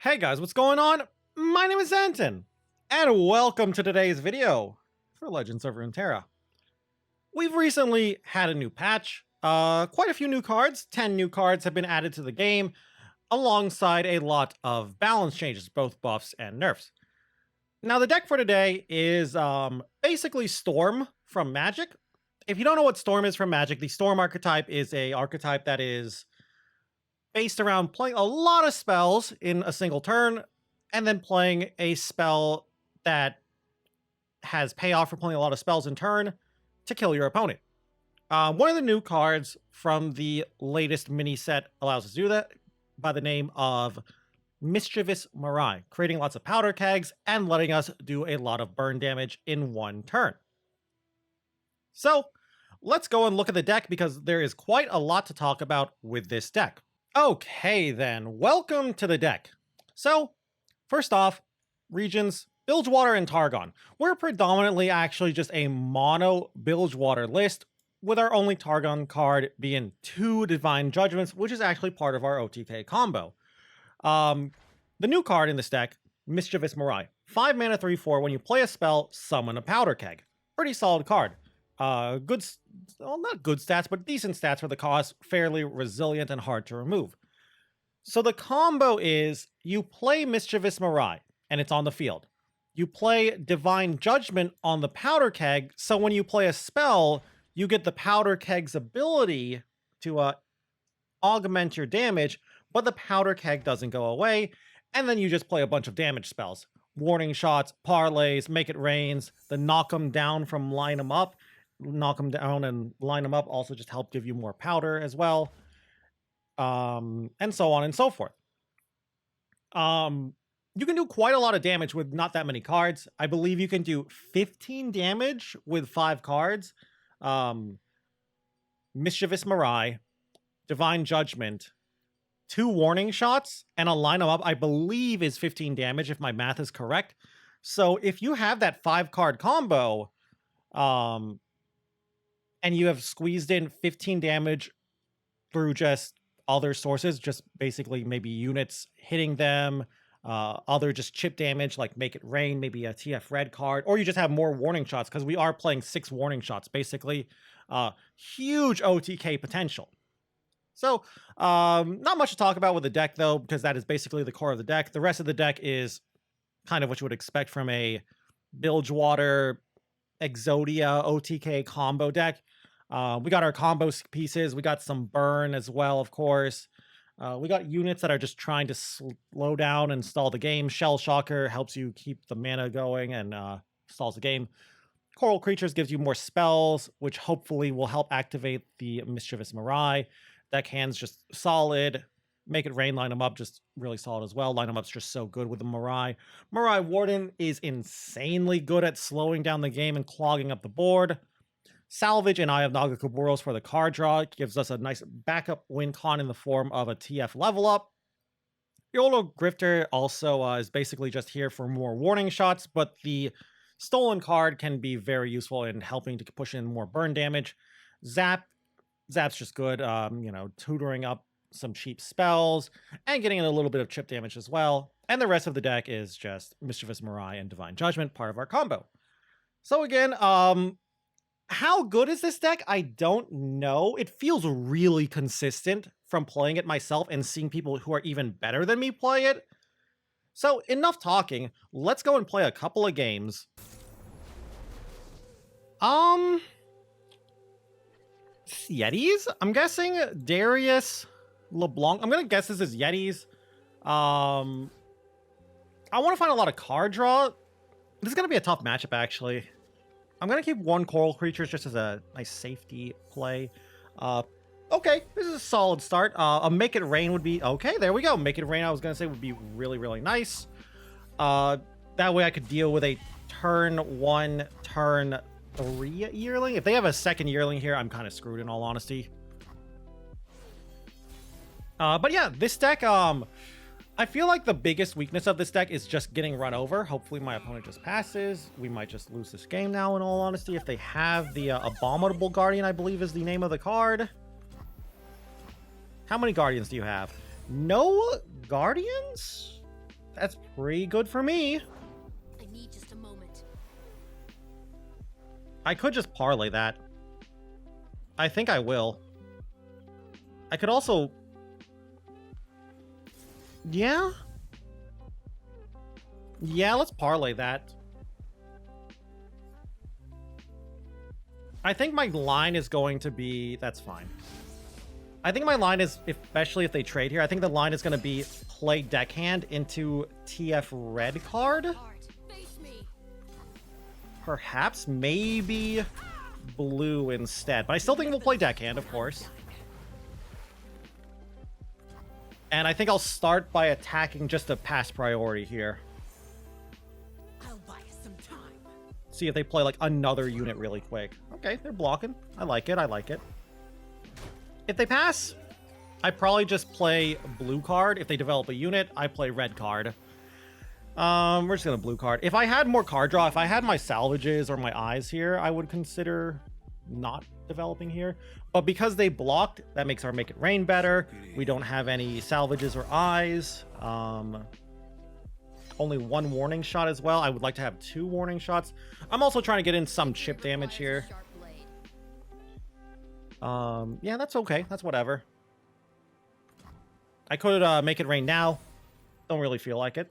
Hey guys, what's going on? My name is Zenaton, and welcome to today's video for Legends of Runeterra. We've recently had a new patch, quite a few new cards. 10 new cards have been added to the game, alongside a lot of balance changes, both buffs and nerfs. Now the deck for today is basically Storm from Magic. If you don't know what Storm is from Magic, the Storm archetype is a archetype that is based around playing a lot of spells in a single turn, and then playing a spell that has payoff for playing a lot of spells in turn to kill your opponent. One of the new cards from the latest mini set allows us to do that by the name of Mischievous Mirai, creating lots of powder kegs and letting us do a lot of burn damage in one turn. So let's go and look at the deck because there is quite a lot to talk about with this deck. Okay then, welcome to the deck. So, first off, regions, Bilgewater and Targon. We're predominantly actually just a mono Bilgewater list, with our only Targon card being 2 Divine Judgments, which is actually part of our OTK combo. The new card in this deck, Mischievous Mirai. 5 mana, 3/4, when you play a spell, summon a powder keg. Pretty solid card. Good, well, not good stats, but decent stats for the cost, fairly resilient and hard to remove. So the combo is you play Mischievous Mirai, and it's on the field. You play Divine Judgment on the powder keg, so when you play a spell, you get the powder keg's ability to augment your damage, but the powder keg doesn't go away, and then you just play a bunch of damage spells. Warning shots, parlays, make it rains, the knock them down from line them up. Knock them down and line them up also just help give you more powder as well, and so on and so forth. You can do quite a lot of damage with not that many cards. I believe you can do 15 damage with 5 cards. Mischievous Mirai, Divine Judgment, 2 warning shots, and a line them up I believe is 15 damage if my math is correct. So if you have that 5-card combo, and you have squeezed in 15 damage through just other sources, just basically maybe units hitting them, other just chip damage like Make It Rain, maybe a TF red card, or you just have more warning shots because we are playing 6 warning shots, basically. Huge OTK potential. So, not much to talk about with the deck though, because that is basically the core of the deck. The rest of the deck is kind of what you would expect from a Bilgewater Exodia OTK combo deck. We got our combo pieces. We got some burn as well, of course. We got units that are just trying to slow down and stall the game. Shell Shocker helps you keep the mana going and stalls the game. Coral Creatures gives you more spells, which hopefully will help activate the Mischievous Mirai. Deck hands just solid. Make It Rain, line them up, just really solid as well. Line them up's just so good with the Mirai. Mirai Warden is insanely good at slowing down the game and clogging up the board. Salvage and Eye of Nagakuboros for the card draw. It gives us a nice backup win con in the form of a TF level up. Yolo Grifter also is basically just here for more warning shots, but the stolen card can be very useful in helping to push in more burn damage. Zap's just good, tutoring up some cheap spells and getting in a little bit of chip damage as well. And the rest of the deck is just Mischievous Mirai and Divine Judgment, part of our combo. So again, how good is this deck? I don't know. It feels really consistent from playing it myself and seeing people who are even better than me play it. So enough talking. Let's go and play a couple of games. Yetis? I'm guessing Darius, LeBlanc. I'm gonna guess this is Yetis. I want to find a lot of card draw. This is gonna be a tough matchup, actually. I'm gonna keep 1 Coral Creatures just as a nice safety play. Okay, this is a solid start. A Make It Rain would be okay. There we go. Make It Rain, I was gonna say, would be really, really nice. That way I could deal with a turn 1, turn 3 yearling. If they have a second yearling here, I'm kind of screwed in all honesty. But yeah, this deck, I feel like the biggest weakness of this deck is just getting run over. Hopefully my opponent just passes. We might just lose this game now, in all honesty, if they have the Abominable Guardian, I believe is the name of the card. How many Guardians do you have? No Guardians? That's pretty good for me. I need just a moment. I could just parlay that. I think I will. I could also... Yeah? Yeah, let's parlay that. I think my line is going to be... That's fine. I think my line is, especially if they trade here, I think the line is going to be play deckhand into TF red card. Perhaps, maybe blue instead. But I still think we'll play deckhand, of course. And I think I'll start by attacking just a pass priority here. I'll buy some time. See if they play like another unit really quick. Okay, they're blocking. I like it. I like it. If they pass, I probably just play blue card. If they develop a unit, I play red card. We're just gonna blue card. If I had more card draw, if I had my salvages or my eyes here, I would consider not developing here. But because they blocked, that makes our make it rain better. We don't have any salvages or eyes. Only one warning shot as well. I would like to have 2 warning shots. I'm also trying to get in some chip damage here. Yeah, that's okay. That's whatever. I could make it rain now. Don't really feel like it.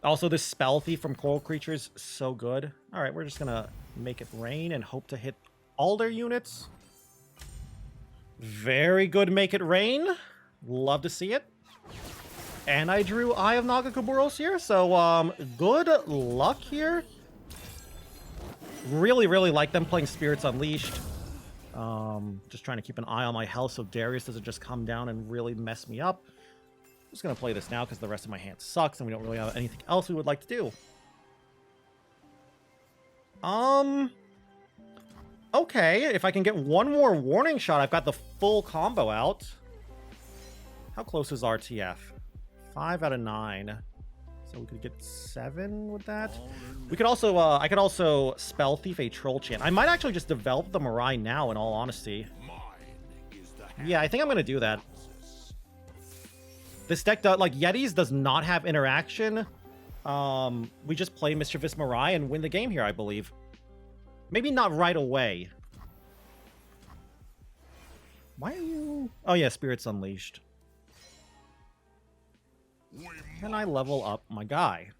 Also, this spell thief from Coral Creatures, so good. All right, we're just gonna make it rain and hope to hit all their units. Very good make it rain. Love to see it. And I drew Eye of Nagakaburos here, so good luck here. Really, really like them playing Spirits Unleashed. Just trying to keep an eye on my health so Darius doesn't just come down and really mess me up. I'm just going to play this now because the rest of my hand sucks and we don't really have anything else we would like to do. Okay, if I can get one more warning shot, I've got the full combo out. How close is RTF? 5 out of 9. So we could get 7 with that. We could also, I could also Spell Thief a Troll Chant. I might actually just develop the Mirai now, in all honesty. Yeah, I think I'm going to do that. This deck, like, Yetis does not have interaction. We just play Mischievous Mirai and win the game here, I believe. Maybe not right away. Why are you... Oh, yeah, Spirits Unleashed. Can I level up my guy?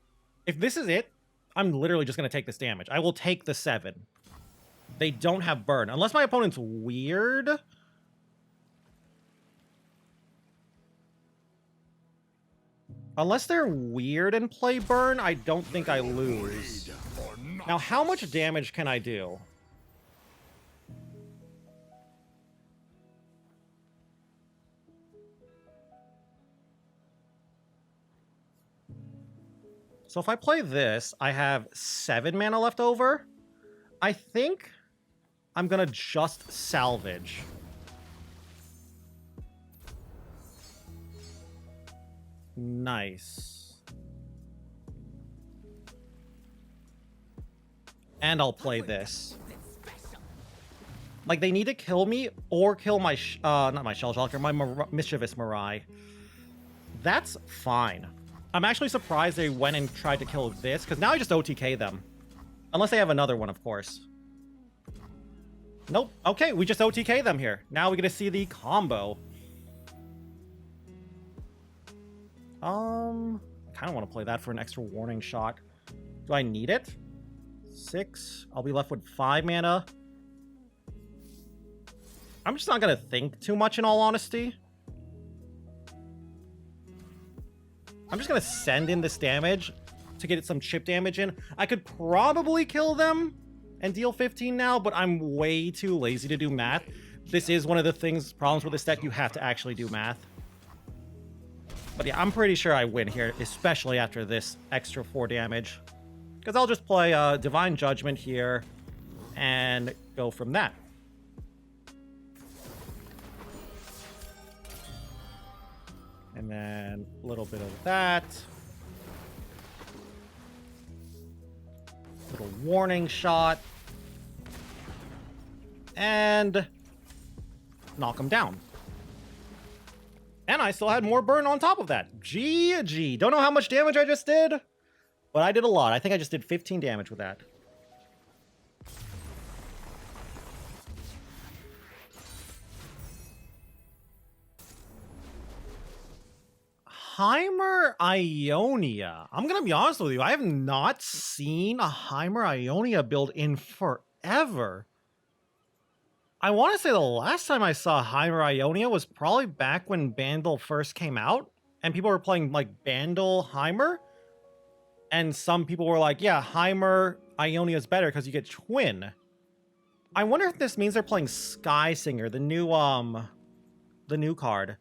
If this is it, I'm literally just going to take this damage. I will take the 7. They don't have burn. Unless my opponent's weird. Unless they're weird and play burn, I don't think I lose. Now, how much damage can I do? So if I play this, I have 7 mana left over. I think I'm going to just salvage. Nice. And I'll play this. Like, they need to kill me or kill my, not my Shell Shocker, my Mischievous Mirai. That's fine. I'm actually surprised they went and tried to kill this, because now I just OTK them. Unless they have another one, of course. Nope. Okay, we just OTK them here. Now we get to see the combo. I kind of want to play that for an extra warning shot. Do I need it? 6. I'll be left with 5 mana. I'm just not going to think too much, in all honesty. I'm just going to send in this damage to get some chip damage in. I could probably kill them and deal 15 now, but I'm way too lazy to do math. This is one of the problems with this deck. You have to actually do math. But yeah, I'm pretty sure I win here, especially after this extra 4 damage. Because I'll just play Divine Judgment here and go from that. And then a little bit of that. Little warning shot. And knock him down. And I still had more burn on top of that. GG. Don't know how much damage I just did, but I did a lot. I think I just did 15 damage with that. Heimer Ionia. I'm going to be honest with you. I have not seen a Heimer Ionia build in forever. I want to say the last time I saw Heimer Ionia was probably back when Bandle first came out. And people were playing like Bandle Heimer. And some people were like, yeah, Heimer Ionia is better because you get Twin. I wonder if this means they're playing Sky Singer, the new card.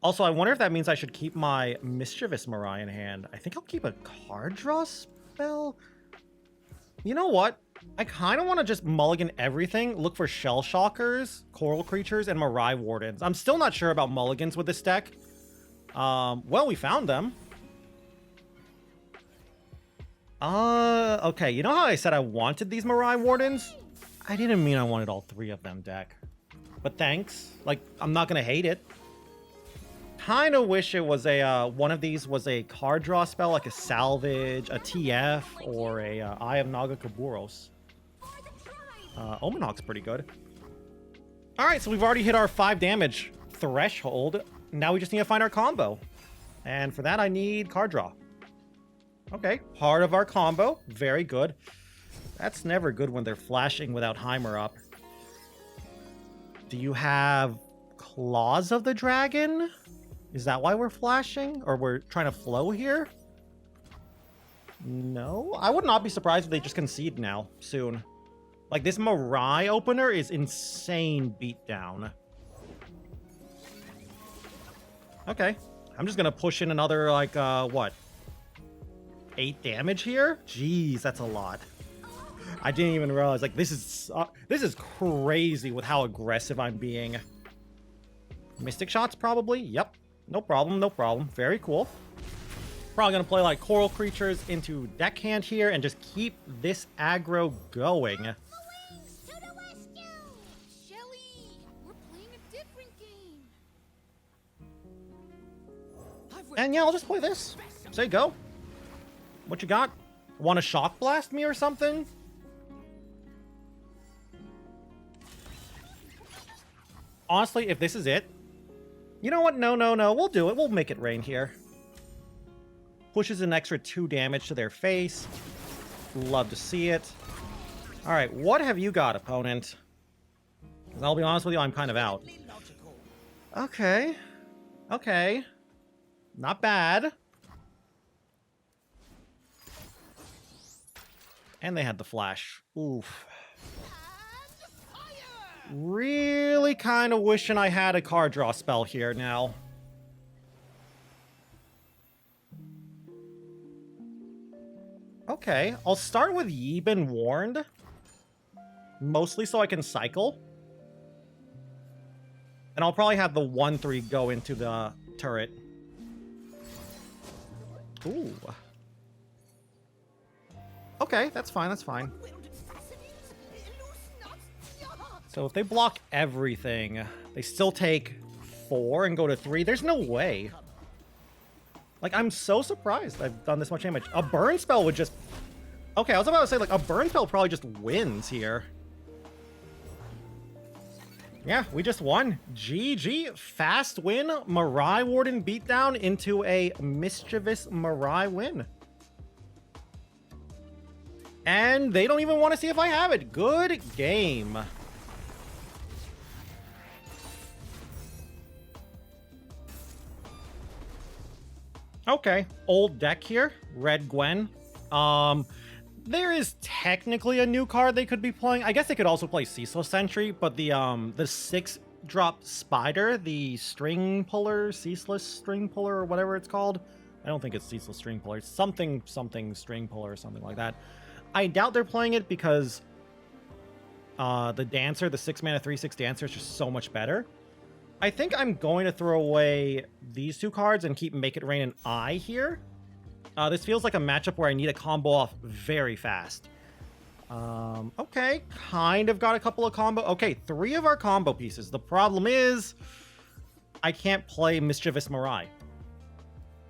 Also, I wonder if that means I should keep my Mischievous Mirai in hand. I think I'll keep a card draw spell. You know what? I kind of want to just mulligan everything, look for Shell Shockers, Coral Creatures, and Mirai Wardens. I'm still not sure about mulligans with this deck. Well, we found them. Okay, you know how I said I wanted these Mirai Wardens? I didn't mean I wanted all 3 of them, deck. But thanks. Like, I'm not gonna hate it. Kind of wish it was a one of these was a card draw spell, like a Salvage, a TF, or a Eye of Naga Kaburos. Omen Hawk's pretty good. All right, so we've already hit our 5 damage threshold. Now we just need to find our combo, and for that I need card draw. Okay, part of our combo, very good. That's never good when they're flashing without Heimer up. Do you have Claws of the Dragon? Is that why we're flashing? Or we're trying to flow here? No? I would not be surprised if they just concede now, soon. Like, this Mirai opener is insane beatdown. Okay. I'm just gonna push in another, like, what? 8 damage here? Jeez, that's a lot. I didn't even realize, like, this is crazy with how aggressive I'm being. Mystic Shots, probably? Yep. No problem, no problem. Very cool. Probably gonna play like Coral Creatures into Deckhand here and just keep this aggro going. To the rescue! Shelly, we're playing a different game. And yeah, I'll just play this. Say go. What you got? Want to Shock Blast me or something? Honestly, if this is it, you know what? No. We'll do it. We'll make it rain here. Pushes an extra 2 damage to their face. Love to see it. All right, what have you got, opponent? 'Cause I'll be honest with you, I'm kind of out. Okay. Okay. Not bad. And they had the flash. Oof. Really kind of wishing I had a card draw spell here now. Okay, I'll start with Yibin Warned. Mostly so I can cycle. And I'll probably have the 1/3 go into the turret. Ooh. Okay, that's fine, that's fine. So if they block everything, they still take 4 and go to 3. There's no way. Like, I'm so surprised I've done this much damage. A burn spell would just... Okay, I was about to say, like, a burn spell probably just wins here. Yeah, we just won. GG. Fast win. Mirai Warden beatdown into a Mischievous Mirai win. And they don't even want to see if I have it. Good game. Okay, old deck here. Red Gwen. There is technically a new card they could be playing. I guess they could also play Ceaseless Sentry, but the 6-drop Spider, the String Puller, Ceaseless String Puller, or whatever it's called. I don't think it's Ceaseless String Puller. It's something String Puller or something like that. I doubt they're playing it because the Dancer, the 6-mana 3/6 Dancer is just so much better. I think I'm going to throw away these 2 cards and keep Make It Rain and I here. This feels like a matchup where I need a combo off very fast. Okay, kind of got a couple of combo. Okay, 3 of our combo pieces. The problem is I can't play Mischievous Mirai.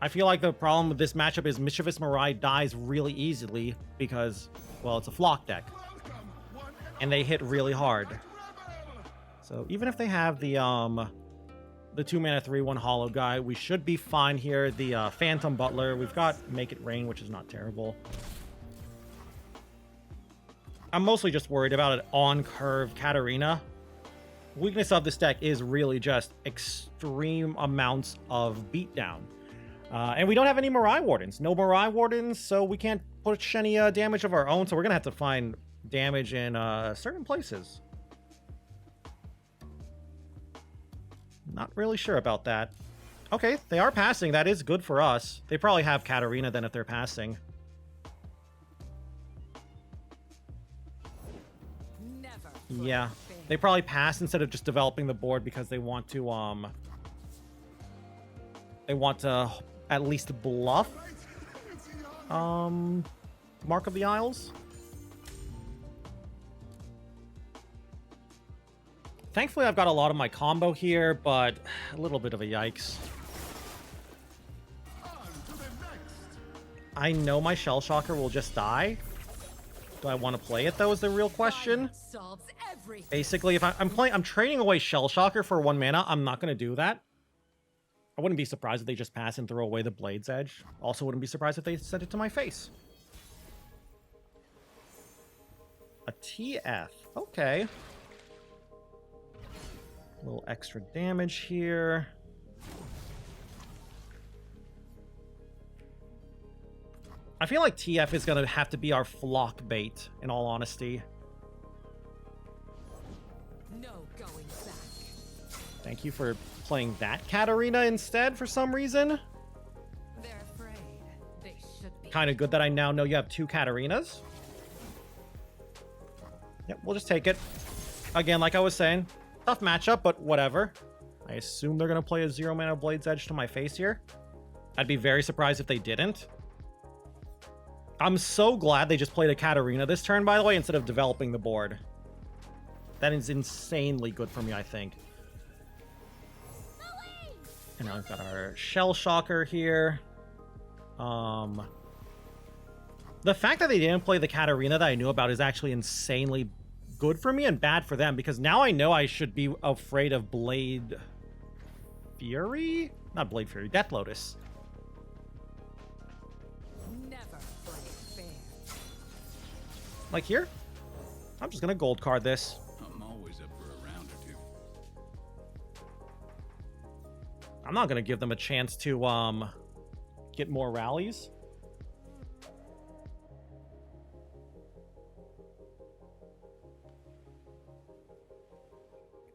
I feel like the problem with this matchup is Mischievous Mirai dies really easily because, well, it's a flock deck. And they hit really hard. So even if they have the 2-mana 3/1 hollow guy, we should be fine here. The Phantom Butler, we've got Make It Rain, which is not terrible. I'm mostly just worried about an on-curve Katarina. Weakness of this deck is really just extreme amounts of beatdown. And we don't have any Mirai Wardens. No Mirai Wardens, so we can't push any damage of our own, so we're going to have to find damage in certain places. Not really sure about that. Okay, they are passing. That is good for us. They probably have Katarina then if they're passing. Yeah, they probably pass instead of just developing the board because they want to at least bluff Mark of the Isles. Thankfully, I've got a lot of my combo here, but a little bit of a yikes. I know my Shell Shocker will just die. Do I want to play it, though, is the real question. Basically, if I'm trading away Shell Shocker for 1 mana, I'm not going to do that. I wouldn't be surprised if they just pass and throw away the Blade's Edge. Also wouldn't be surprised if they sent it to my face. A TF. Okay. A little extra damage here. I feel like TF is going to have to be our flock bait, in all honesty. No going back. Thank you for playing that Katarina instead for some reason. They're afraid. They should be. Kind of good that I now know you have 2 Katarinas. Yep, we'll just take it. Again, like I was saying, tough matchup, but whatever. I assume they're going to play a 0-mana Blade's Edge to my face here. I'd be very surprised if they didn't. I'm so glad they just played a Katarina this turn, by the way, instead of developing the board. That is insanely good for me, I think. And now we've got our Shell Shocker here. The fact that they didn't play the Katarina that I knew about is actually insanely good for me and bad for them, because now I know I should be afraid of Blade Fury? Not Blade Fury, Death Lotus. Like here? I'm just gonna gold card this. I'm always up for a round or two. I'm not gonna give them a chance to get more rallies.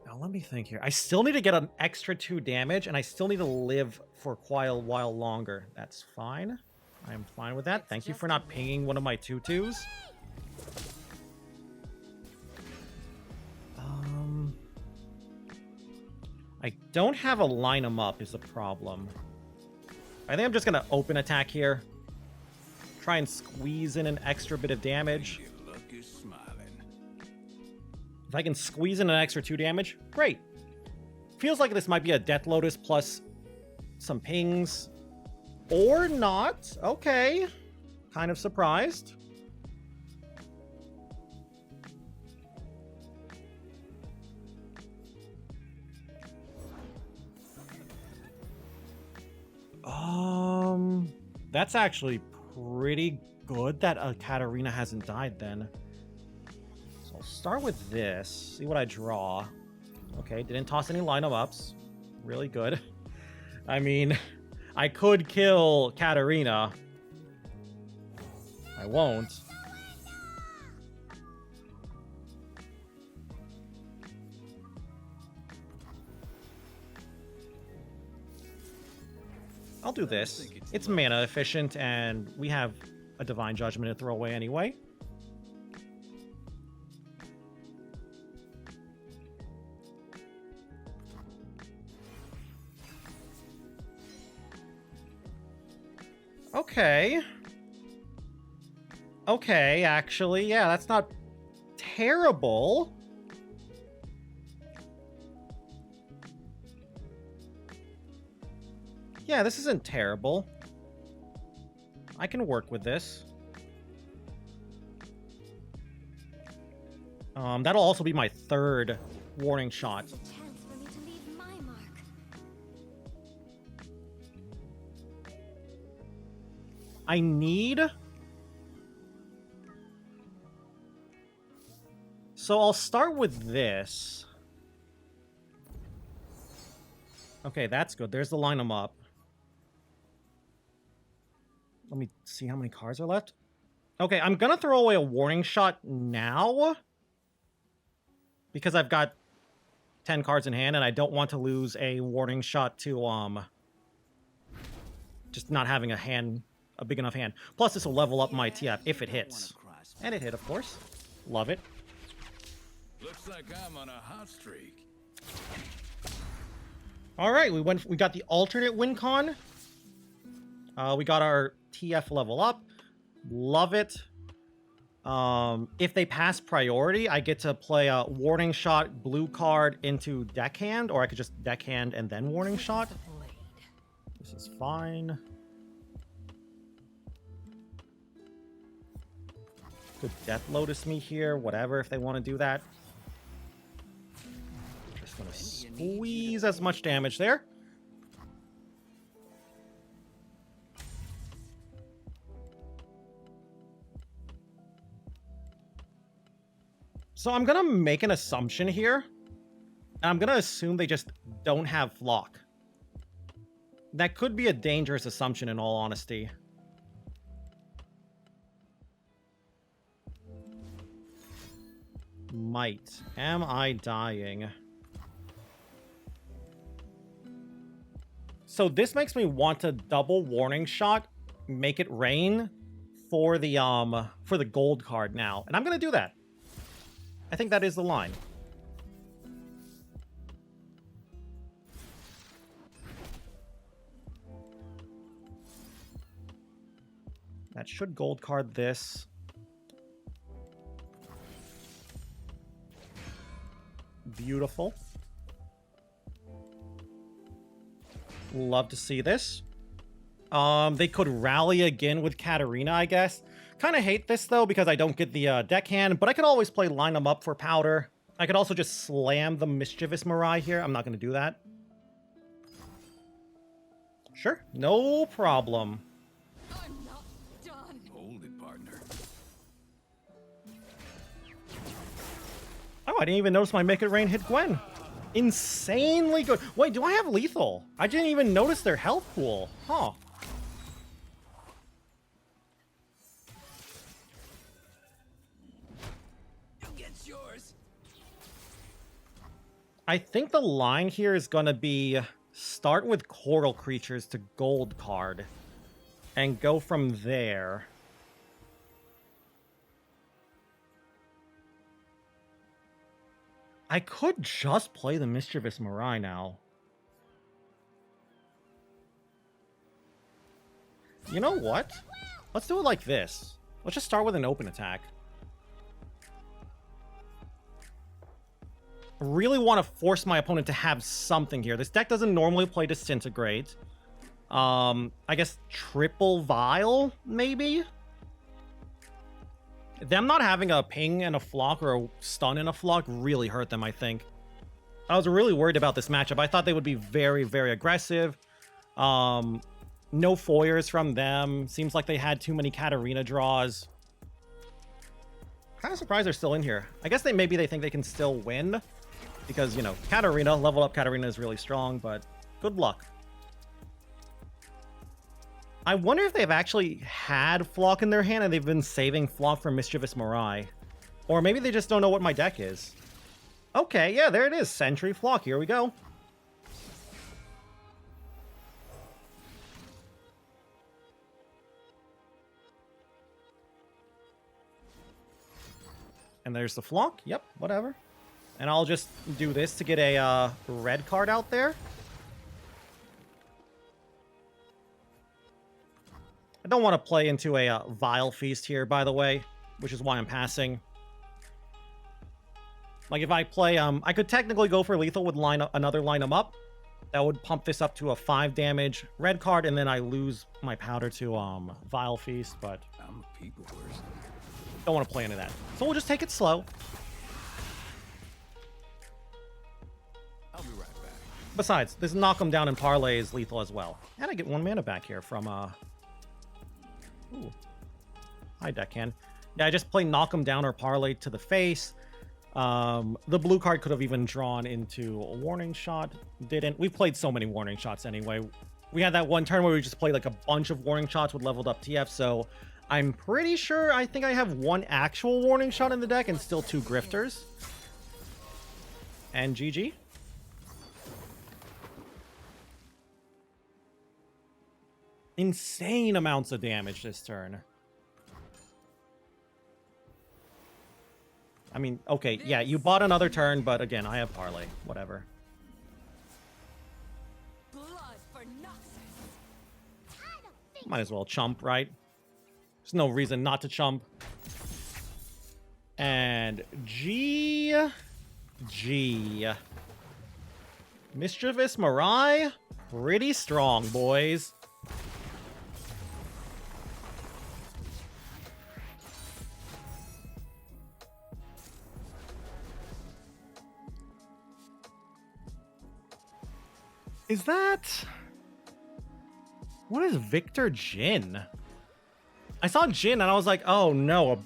Now let me think here. I still need to get an extra 2 damage, and I still need to live for quite a while longer. That's fine. I am fine with that. Thank you for not pinging one of my 2/2s. I don't have a line 'em up is the problem. I think I'm just gonna open attack here. Try and squeeze in an extra bit of damage. Your luck is smiling. If I can squeeze in an extra 2 damage, great. Feels like this might be a Death Lotus plus some pings. Or not. Okay. Kind of surprised. That's actually pretty good that a Katarina hasn't died then. So I'll start with this, see what I draw. Okay, didn't toss any line of ups. Really good. I mean, I could kill Katarina. I won't. I'll do this. It's mana efficient, and we have a Divine Judgment to throw away anyway. Okay. Okay, actually, yeah, that's not terrible. Yeah, this isn't terrible. I can work with this. That'll also be my third warning shot. It's a chance for me to leave my mark. I need... So I'll start with this. Okay, that's good. There's the line 'em up. Let me see how many cards are left. Okay, I'm gonna throw away a warning shot now. Because I've got 10 cards in hand, and I don't want to lose a warning shot to, just not having a big enough hand. Plus, this will level up my TF if it hits. And it hit, of course. Love it. Looks like I'm on a hot streak. All right, we got the alternate win con. We got our TF level up. Love it. If they pass priority, I get to play a warning shot blue card into deckhand, or I could just deckhand and then warning shot. This is fine. Could Death Lotus me here, whatever, if they want to do that. Just gonna squeeze as much damage there. So I'm gonna make an assumption here. And I'm gonna assume they just don't have Flock. That could be a dangerous assumption in all honesty. Might. Am I dying? So this makes me want to double warning shot, make it rain for the gold card now. And I'm gonna do that. I think that is the line. That should gold card this. Beautiful. Love to see this. They could rally again with Katarina, I guess. Kind of hate this, though, because I don't get the deckhand, but I could always play line them up for powder. I could also just slam the Mischievous Mirai here. I'm not going to do that. Sure, no problem. I'm not done. Hold it, partner. Oh, I didn't even notice my Make It Rain hit Gwen. Insanely good. Wait, do I have lethal? I didn't even notice their health pool. Huh. I think the line here is going to be start with Coral Creatures to gold card and go from there. I could just play the Mischievous Mirai now. You know what? Let's do it like this. Let's just start with an open attack. I really want to force my opponent to have something here. This deck doesn't normally play Disintegrate. I guess Triple Vial, maybe? Them not having a ping and a flock or a stun and a flock really hurt them, I think. I was really worried about this matchup. I thought they would be very, very aggressive. No foyers from them. Seems like they had too many Katarina draws. Kind of surprised they're still in here. I guess maybe they think they can still win. Because, you know, Katarina, level up Katarina is really strong, but good luck. I wonder if they've actually had Flock in their hand and they've been saving Flock for Mischievous Mirai. Or maybe they just don't know what my deck is. Okay, yeah, there it is. Sentry Flock, here we go. And there's the Flock. Yep, whatever. And I'll just do this to get a red card out there. I don't want to play into a Vile Feast here, by the way, which is why I'm passing. Like, if I play, I could technically go for lethal with another line 'em up. That would pump this up to a 5 damage red card, and then I lose my powder to Vile Feast, but I'm a people person. don't want to play into that. So we'll just take it slow. I'll be right back. Besides, this knock 'em down and parlay is lethal as well. And I get 1 mana back here from Ooh. Hi, deckhand. Yeah, I just play knock 'em down or parlay to the face. The blue card could have even drawn into a warning shot. Didn't. We've played so many warning shots anyway. We had that one turn where we just played like a bunch of warning shots with leveled up TF, so I'm pretty sure I think I have 1 actual warning shot in the deck and still 2 grifters. And GG. Insane amounts of damage this turn. I mean, okay, yeah, you bought another turn, but again, I have parlay. Whatever. Blood for Noxus. Might as well chump, right? There's no reason not to chump. And G. Mischievous Mirai, pretty strong, boys. Is that... What is Viktor Jhin? I saw Jhin and I was like, oh no, a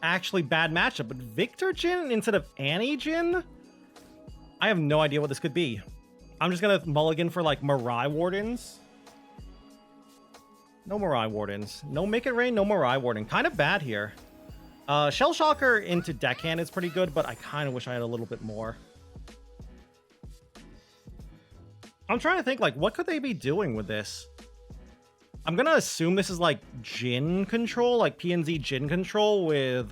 actually bad matchup. But Viktor Jhin instead of Annie Jhin? I have no idea what this could be. I'm just gonna mulligan for like Mirai Wardens. No Mirai Wardens. No Make It Rain, no Mirai Warden. Kind of bad here. Shell Shocker into deckhand is pretty good, but I kind of wish I had a little bit more. I'm trying to think, like, what could they be doing with this? I'm gonna assume this is, like, Jhin control, like PNZ Jhin control with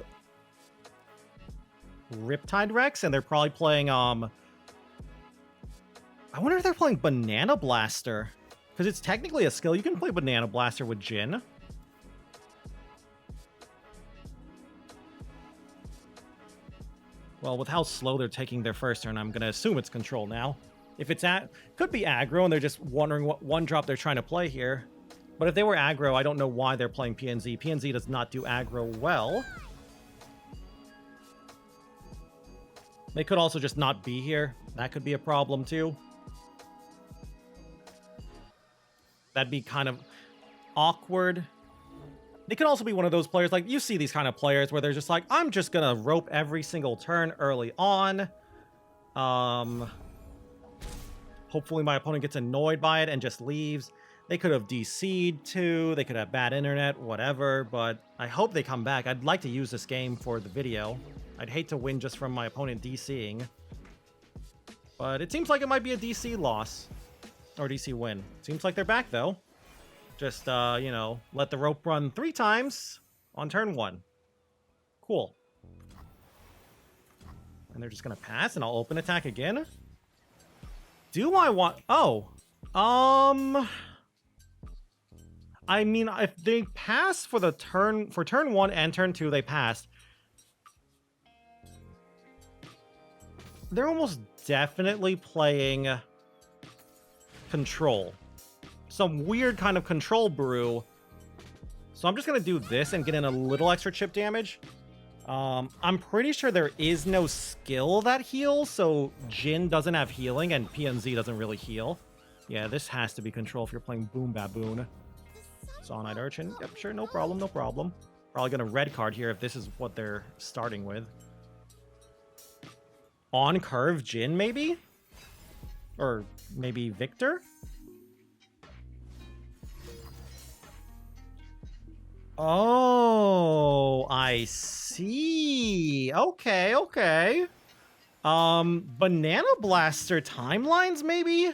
Riptide Rex, and they're probably playing, I wonder if they're playing Banana Blaster, because it's technically a skill. You can play Banana Blaster with Jhin. Well, with how slow they're taking their first turn, I'm gonna assume it's control now. If it's could be aggro and they're just wondering what 1-drop they're trying to play here. But if they were aggro, I don't know why they're playing PNZ. PNZ does not do aggro well. They could also just not be here. That could be a problem too. That'd be kind of awkward. They could also be one of those players, like you see these kind of players where they're just like, I'm just gonna rope every single turn early on. Hopefully my opponent gets annoyed by it and just leaves. They could have DC'd too. They could have bad internet, whatever. But I hope they come back. I'd like to use this game for the video. I'd hate to win just from my opponent DCing. But it seems like it might be a DC loss. Or DC win. Seems like they're back though. Just, you know, let the rope run 3 times on turn 1. Cool. And they're just gonna pass and I'll open attack again. Do I want... Oh. I mean, if they pass for the turn... For turn 1 and turn 2, they passed. They're almost definitely playing... Control. Some weird kind of control brew. So I'm just going to do this and get in a little extra chip damage. I'm pretty sure there is no skill that heals, so Jhin doesn't have healing, and PNZ doesn't really heal. Yeah, this has to be control if you're playing Boom Baboon. Saw-Night Urchin. Yep, sure, no problem, no problem. Probably gonna red card here if this is what they're starting with. On curve Jhin, maybe? Or maybe Viktor? Oh, I see. Okay, okay. Banana Blaster timelines, maybe?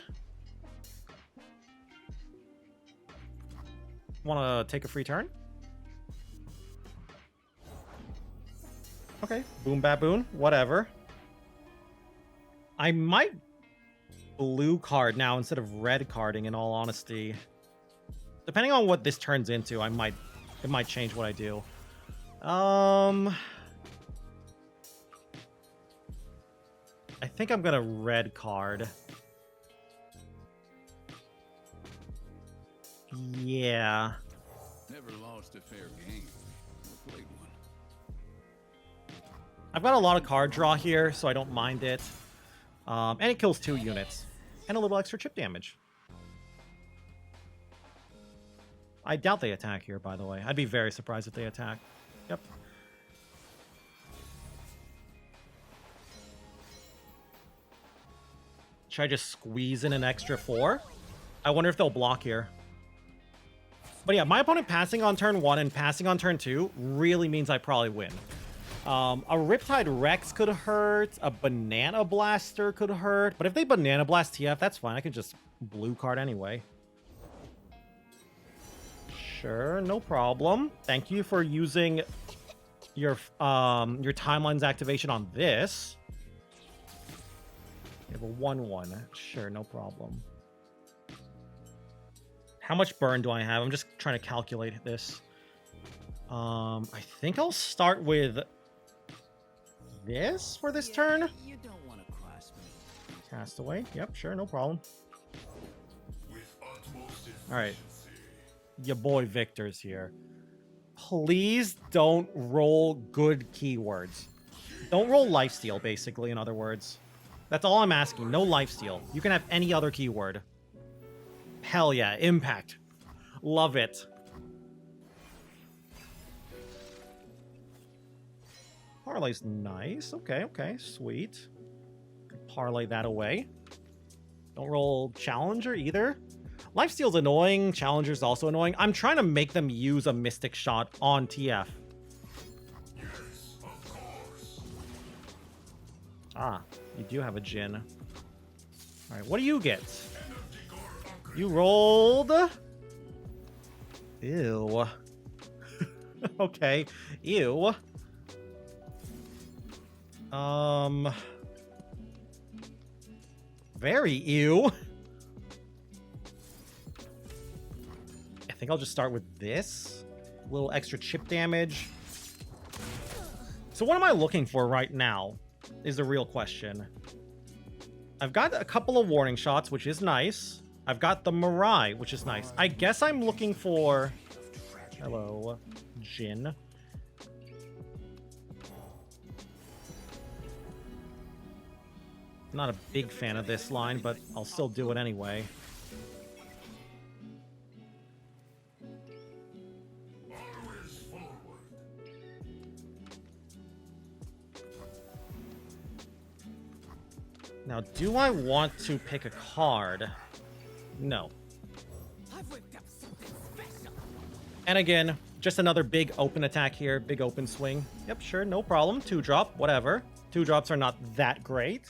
Want to take a free turn? Okay, Boom Baboon, whatever. I might blue card now instead of red carding, in all honesty. Depending on what this turns into, it might change what I do. I think I'm gonna red card. Yeah. Never lost a fair game. Or played one. I've got a lot of card draw here, so I don't mind it. And it kills 2 units. And a little extra chip damage. I doubt they attack here, by the way. I'd be very surprised if they attack. Yep. Should I just squeeze in an extra 4? I wonder if they'll block here. But yeah, my opponent passing on turn 1 and passing on turn 2 really means I probably win. A Riptide Rex could hurt. A Banana Blaster could hurt. But if they Banana Blast TF, that's fine. I can just blue card anyway. Sure, no problem. Thank you for using your timeline's activation on this. You have a 1/1. Sure, no problem. How much burn do I have? I'm just trying to calculate this. I think I'll start with this for this turn. You don't want to cross me. Castaway. Yep, sure, no problem. All right. Your boy Viktor's here. Please don't roll good keywords. Don't roll lifesteal, basically, in other words. That's all I'm asking. No lifesteal. You can have any other keyword. Hell yeah. Impact. Love it. Parlay's nice. Okay, okay. Sweet. Parlay that away. Don't roll Challenger either. Lifesteal's annoying. Challenger's also annoying. I'm trying to make them use a Mystic Shot on TF. Yes, of course. Ah, you do have a Jhin. All right, what do you get? You rolled... Ew. Okay. Ew. Very ew. I think I'll just start with this. A little extra chip damage. So what am I looking for right now is the real question. I've got a couple of warning shots, which is nice. I've got the Mirai, which is nice. I guess I'm looking for... Hello, Jhin. Not a big fan of this line, but I'll still do it anyway. Always forward. Now, do I want to pick a card? No. I've whipped up something special. And again, just another big open attack here. Big open swing. Yep, sure, no problem. 2-drop, whatever. 2-drops are not that great.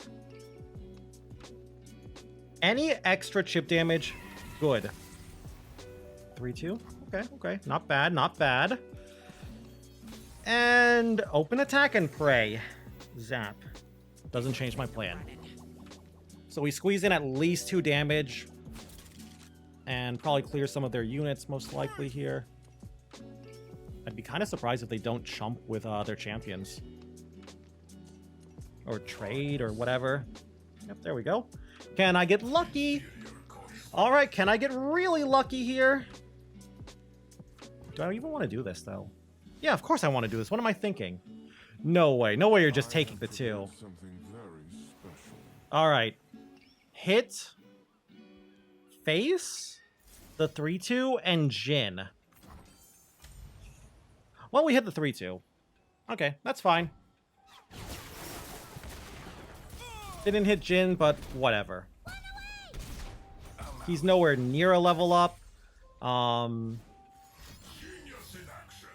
Any extra chip damage, good. 3-2. Okay, okay. Not bad, not bad. And open attack and pray. Zap. Doesn't change my plan. So we squeeze in at least 2 damage. And probably clear some of their units, most likely here. I'd be kind of surprised if they don't chump with their champions. Or trade, or whatever. Yep, there we go. Can I get lucky? All right, can I get really lucky here? Do I even want to do this, though? Yeah, of course I want to do this. What am I thinking? No way. No way you're just taking the 2. Something very special. All right. Hit. Face. The 3-2 and Jhin. Well, we hit the 3-2. Okay, that's fine. Didn't hit Jhin, but whatever. He's nowhere near a level up. Genius in action.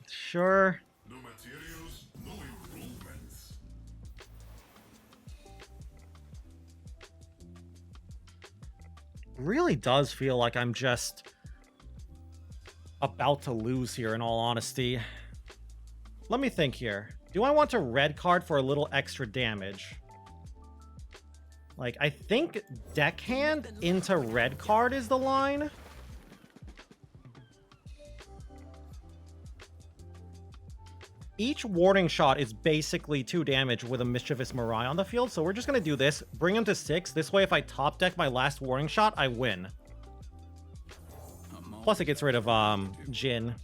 Sure. No materials, no improvements. Really does feel like I'm just about to lose here, in all honesty. Let me think here. Do I want to red card for a little extra damage? Like, I think deckhand into red card is the line. Each warning shot is basically 2 damage with a Mischievous Mirai on the field, so we're just going to do this. Bring him to 6. This way, if I top deck my last warning shot, I win. Plus it gets rid of Jhin.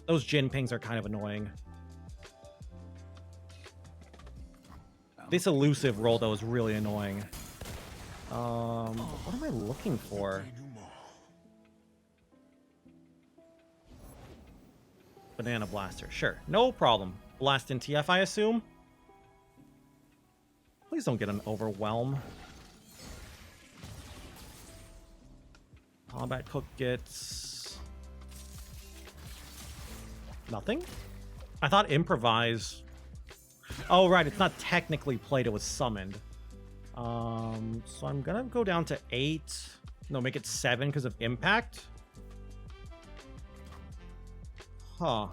Those Jhin pings are kind of annoying. This elusive roll though is really annoying. What am I looking for? Banana blaster, sure, no problem. Blast in TF, I assume. Please don't get an overwhelm. Combat Cook gets nothing. I thought improvise. Oh right, it's not technically played; it was summoned. So I'm gonna go down to 8. No, make it 7 because of impact. Huh.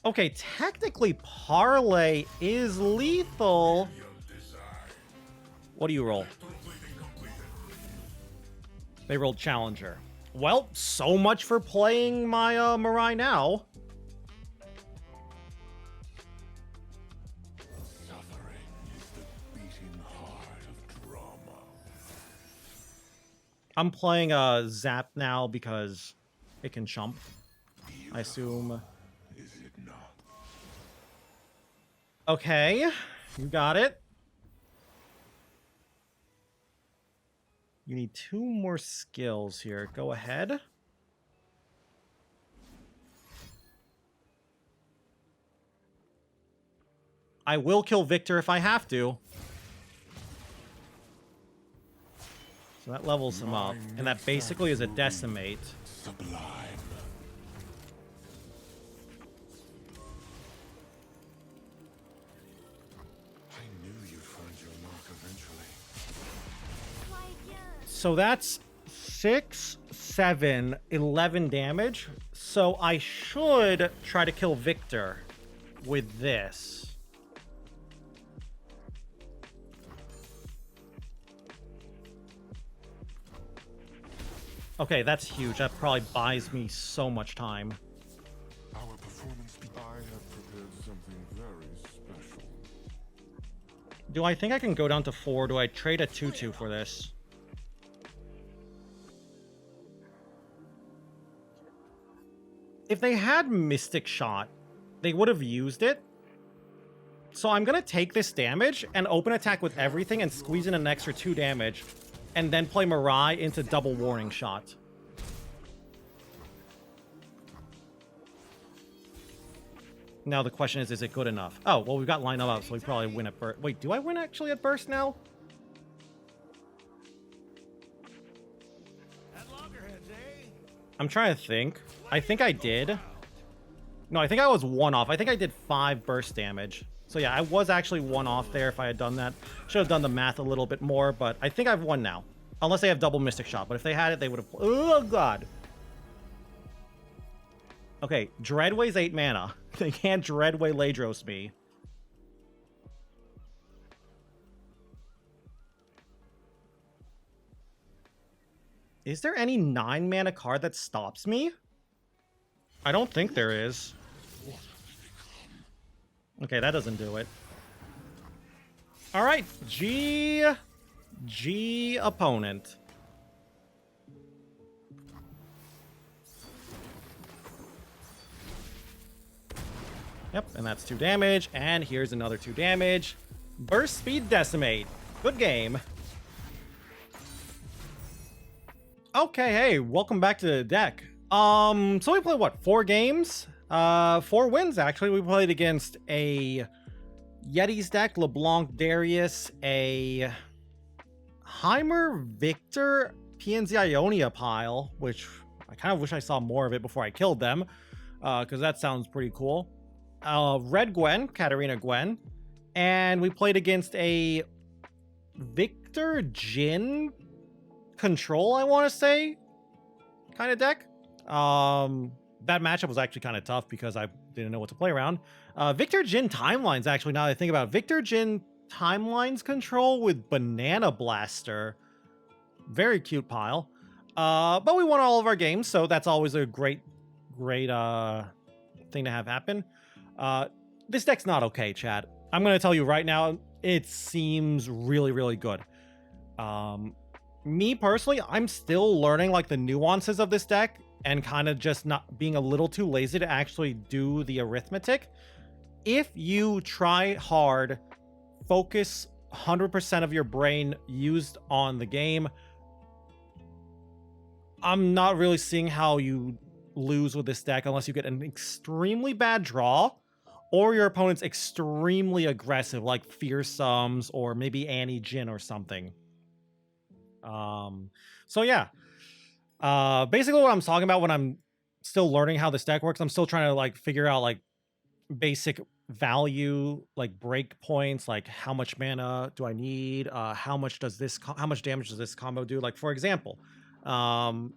Okay, technically Parlay is lethal. What do you roll? They rolled Challenger. Well, so much for playing my Mirai now. Suffering is the beating heart of drama. I'm playing Zap now because it can chump. I assume. Is it not? Okay, you got it. You need 2 more skills here. Go ahead. I will kill Viktor if I have to. So that levels him up. And that basically is a decimate. Sublime. I knew you'd find your mark eventually. So that's 6, 7, 11 damage. So I should try to kill Viktor with this. Okay, that's huge. That probably buys me so much time. Our performance. I have prepared something very special. Do I think I can go down to 4? Do I trade a 2/2 for this? If they had Mystic Shot, they would have used it. So I'm going to take this damage and open attack with everything and squeeze in an extra 2 damage. And then play Mirai into double Warning Shot. Now the question is it good enough? Oh, well, we've got line up, so we probably win at burst. Wait, do I win actually at burst now? I'm trying to think. I think I did. No, I think I was 1 off. I think I did 5 burst damage. So yeah, I was actually 1 off there if I had done that. Should have done the math a little bit more, but I think I've won now. Unless they have double Mystic Shot, but if they had it, they would have... Oh, God. Okay, Dreadway's 8 mana. They can't Dreadway Ladros me. Is there any 9 mana card that stops me? I don't think there is. Okay, that doesn't do it. All right, G opponent. Yep, and that's 2 damage, and here's another 2 damage. Burst speed decimate. Good game. Okay, hey, welcome back to the deck. So we played what, 4 games? 4 wins actually. We played against a Yetis deck, LeBlanc, Darius, a Heimerdinger, PNZ Ionia pile, which I kind of wish I saw more of it before I killed them, because that sounds pretty cool. Red Gwen, Katarina Gwen, and we played against a Viktor Jhin control, I want to say, kind of deck. That matchup was actually kind of tough because I didn't know what to play around. Viktor Jhin timelines, actually, now that I think about it. Viktor Jhin timelines control with Banana Blaster. Very cute pile. But we won all of our games, so that's always a great thing to have happen. This deck's not okay, chat. I'm going to tell you right now, it seems really, really good. Me personally, I'm still learning like the nuances of this deck and kind of just not being a little too lazy to actually do the arithmetic. If you try hard, focus 100% of your brain used on the game, I'm not really seeing how you lose with this deck unless you get an extremely bad draw or your opponent's extremely aggressive, like Fearsomes or maybe Jhin or something. So yeah, basically what I'm talking about when I'm still learning how this deck works, I'm still trying to like figure out like basic value, like break points, like how much mana do I need, how much damage does this combo do? Like for example, how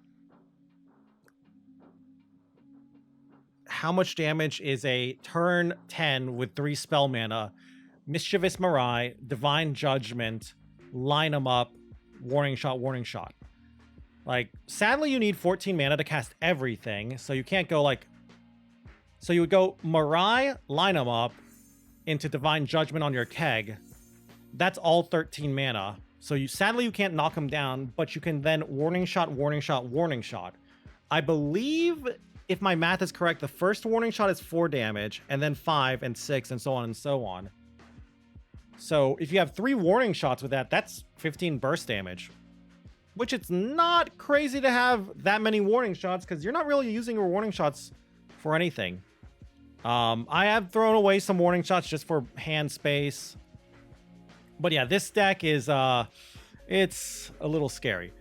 much damage is a turn 10 with 3 spell mana, Mischievous Mirai, Divine Judgment, line 'em up, warning shot, warning shot. Like, sadly, you need 14 mana to cast everything, so you can't go like... So you would go Mirai, line 'em up, into Divine Judgment on your keg. That's all 13 mana. So sadly, you can't knock him down, but you can then warning shot, warning shot, warning shot. I believe, if my math is correct, the first warning shot is 4 damage, and then 5 and 6, and so on and so on. So if you have 3 warning shots with that, that's 15 burst damage. Which it's not crazy to have that many warning shots, because you're not really using your warning shots for anything. I have thrown away some warning shots just for hand space. But yeah, this deck is, it's a little scary.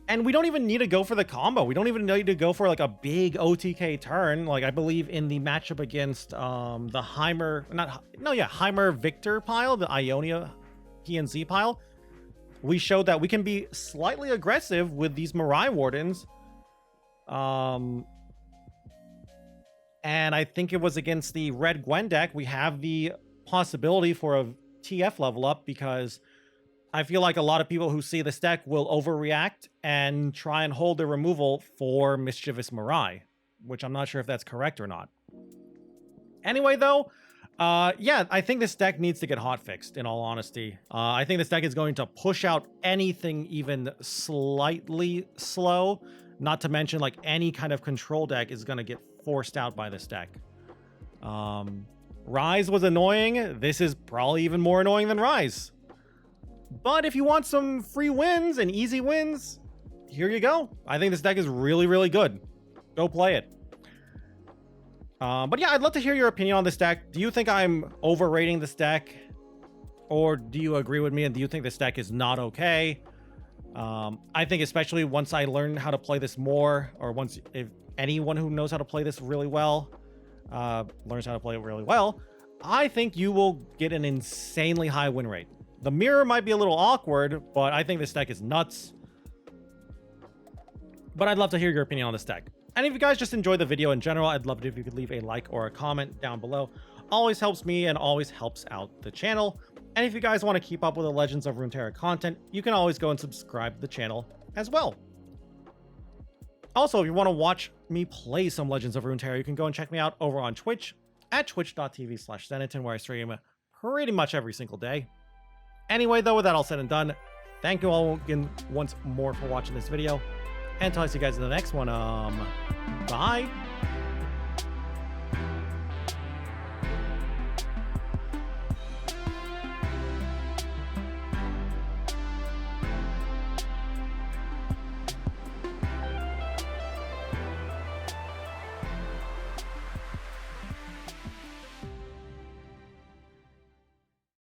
And we don't even need to go for the combo. We don't even need to go for like a big OTK turn. Like I believe in the matchup against the Heimer Viktor pile, the Ionia PNZ pile, we showed that we can be slightly aggressive with these Mirai Wardens. And I think it was against the red Gwen deck. We have the possibility for a TF level up because I feel like a lot of people who see this deck will overreact and try and hold their removal for Mischievous Mirai, which I'm not sure if that's correct or not. Anyway, though, yeah, I think this deck needs to get hotfixed, in all honesty. I think this deck is going to push out anything even slightly slow, not to mention like any kind of control deck is going to get forced out by this deck. Rise was annoying. This is probably even more annoying than Rise. But if you want some free wins and easy wins, here you go. I think this deck is really, really good. Go play it. But yeah, I'd love to hear your opinion on this deck. Do you think I'm overrating this deck? Or do you agree with me and do you think this deck is not okay? I think especially once I learn how to play this more, or if anyone who knows how to play this really well learns how to play it really well, I think you will get an insanely high win rate. The mirror might be a little awkward, but I think this deck is nuts. But I'd love to hear your opinion on this deck. And if you guys just enjoyed the video in general, I'd love it if you could leave a like or a comment down below. Always helps me and always helps out the channel. And if you guys want to keep up with the Legends of Runeterra content, you can always go and subscribe to the channel as well. Also, if you want to watch me play some Legends of Runeterra, you can go and check me out over on Twitch at twitch.tv/Zenaton, where I stream pretty much every single day. Anyway, though, with that all said and done, thank you all again once more for watching this video. And until I see you guys in the next one, bye!